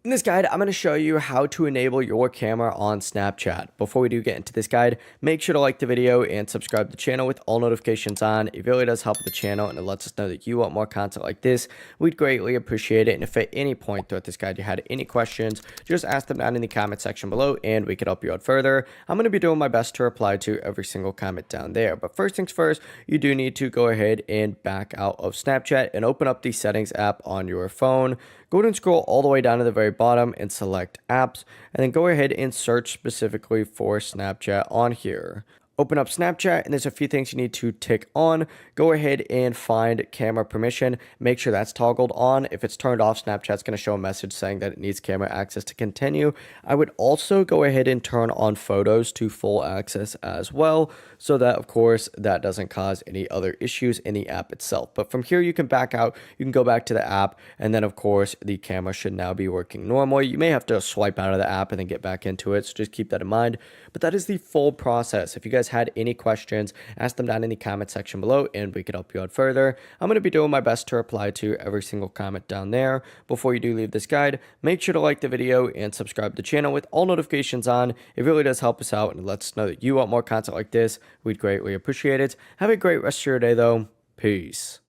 In this guide, I'm going to show you how to enable your camera on Snapchat. Before we do get into this guide, make sure to like the video and subscribe to the channel with all notifications on. It really does help the channel and it lets us know that you want more content like this. We'd greatly appreciate it. And if at any point throughout this guide you had any questions, just ask them down in the comment section below and we can help you out further. I'm going to be doing my best to reply to every single comment down there. But first things first, you do need to go ahead and back out of Snapchat and open up the settings app on your phone. Go ahead and scroll all the way down to the very bottom and select apps, and then go ahead and search specifically for Snapchat on here. Open up Snapchat, and there's a few things you need to tick on. Go ahead and find camera permission. Make sure that's toggled on. If it's turned off, Snapchat's going to show a message saying that it needs camera access to continue. I would also go ahead and turn on photos to full access as well, so that, of course, that doesn't cause any other issues in the app itself. But from here, you can back out. You can go back to the app, and then, of course, the camera should now be working normally. You may have to swipe out of the app and then get back into it, so just keep that in mind. But that is the full process. If you guys had any questions, ask them down in the comment section below and we could help you out further. I'm going to be doing my best to reply to every single comment down there. Before you do leave this guide, make sure to like the video and subscribe to the channel with all notifications on. It really does help us out and lets us know that you want more content like this. We'd greatly appreciate it. Have a great rest of your day though. Peace.